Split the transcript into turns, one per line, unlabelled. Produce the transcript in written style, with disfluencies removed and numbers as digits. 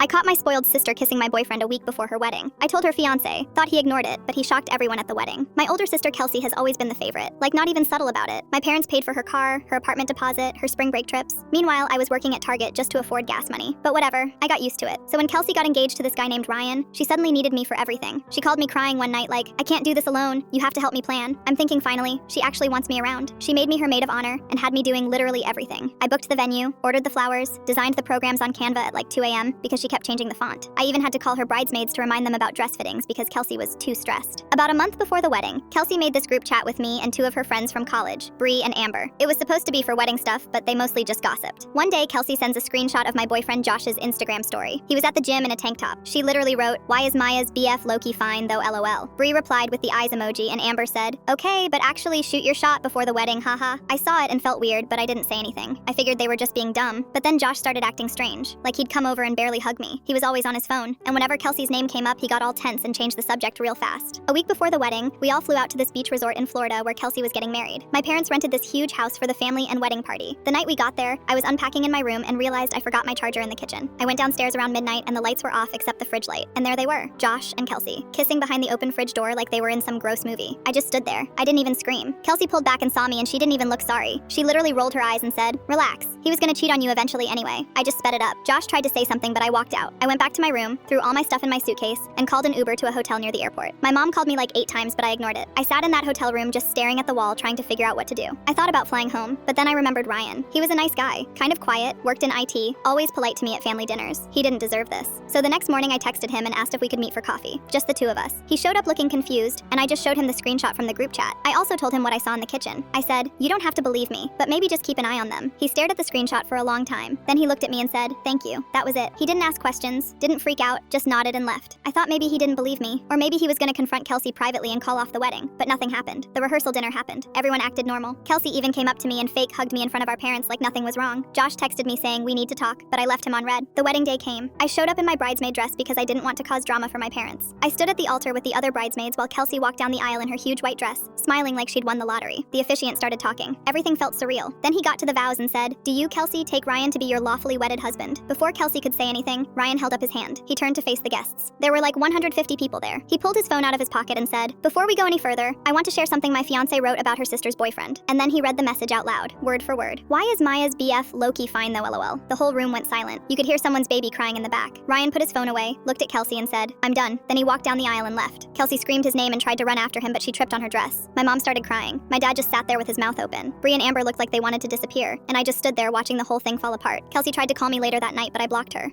I caught my spoiled sister kissing my boyfriend a week before her wedding. I told her fiance, thought he ignored it, but he shocked everyone at the wedding. My older sister Kelsey has always been the favorite, like not even subtle about it. My parents paid for her car, her apartment deposit, her spring break trips. Meanwhile, I was working at Target just to afford gas money. But whatever, I got used to it. So when Kelsey got engaged to this guy named Ryan, she suddenly needed me for everything. She called me crying one night like, I can't do this alone, you have to help me plan. I'm thinking finally, she actually wants me around. She made me her maid of honor and had me doing literally everything. I booked the venue, ordered the flowers, designed the programs on Canva at like 2 a.m. because she kept changing the font. I even had to call her bridesmaids to remind them about dress fittings because Kelsey was too stressed. About a month before the wedding, Kelsey made this group chat with me and 2 of her friends from college, Bree and Amber. It was supposed to be for wedding stuff, but they mostly just gossiped. One day, Kelsey sends a screenshot of my boyfriend Josh's Instagram story. He was at the gym in a tank top. She literally wrote, "Why is Maya's BF low-key fine though, LOL." Bree replied with the eyes emoji and Amber said, "Okay, but actually shoot your shot before the wedding, haha." I saw it and felt weird, but I didn't say anything. I figured they were just being dumb. But then Josh started acting strange, like he'd come over and barely hug me. He was always on his phone, and whenever Kelsey's name came up, he got all tense and changed the subject real fast. A week before the wedding, we all flew out to this beach resort in Florida where Kelsey was getting married. My parents rented this huge house for the family and wedding party. The night we got there, I was unpacking in my room and realized I forgot my charger in the kitchen. I went downstairs around midnight and the lights were off except the fridge light. And there they were, Josh and Kelsey, kissing behind the open fridge door like they were in some gross movie. I just stood there. I didn't even scream. Kelsey pulled back and saw me and she didn't even look sorry. She literally rolled her eyes and said, "Relax. He was gonna cheat on you eventually anyway." I just sped it up. Josh tried to say something, but I walked out. I went back to my room, threw all my stuff in my suitcase, and called an Uber to a hotel near the airport. My mom called me like 8 times, but I ignored it. I sat in that hotel room just staring at the wall, trying to figure out what to do. I thought about flying home, but then I remembered Ryan. He was a nice guy, kind of quiet, worked in IT, always polite to me at family dinners. He didn't deserve this. So the next morning I texted him and asked if we could meet for coffee. Just the 2 of us. He showed up looking confused, and I just showed him the screenshot from the group chat. I also told him what I saw in the kitchen. I said, "You don't have to believe me, but maybe just keep an eye on them." He stared at the screenshot for a long time. Then he looked at me and said, "Thank you." That was it. He didn't ask questions, didn't freak out, just nodded and left. I thought maybe he didn't believe me, or maybe he was gonna confront Kelsey privately and call off the wedding, but nothing happened. The rehearsal dinner happened. Everyone acted normal. Kelsey even came up to me and fake hugged me in front of our parents like nothing was wrong. Josh texted me saying we need to talk, but I left him on red. The wedding day came. I showed up in my bridesmaid dress because I didn't want to cause drama for my parents. I stood at the altar with the other bridesmaids while Kelsey walked down the aisle in her huge white dress, smiling like she'd won the lottery. The officiant started talking. Everything felt surreal. Then he got to the vows and said, "Do you, Kelsey, take Ryan to be your lawfully wedded husband?" Before Kelsey could say anything, Ryan held up his hand. He turned to face the guests. There were like 150 people there. He pulled his phone out of his pocket and said, "Before we go any further, I want to share something my fiance wrote about her sister's boyfriend." And then he read the message out loud, word for word. "Why is Maya's BF low-key fine though, LOL." The whole room went silent. You could hear someone's baby crying in the back. Ryan put his phone away, looked at Kelsey and said, "I'm done." Then he walked down the aisle and left. Kelsey screamed his name and tried to run after him, but she tripped on her dress. My mom started crying. My dad just sat there with his mouth open. Bree and Amber looked like they wanted to disappear, and I just stood there watching the whole thing fall apart. Kelsey tried to call me later that night, but I blocked her.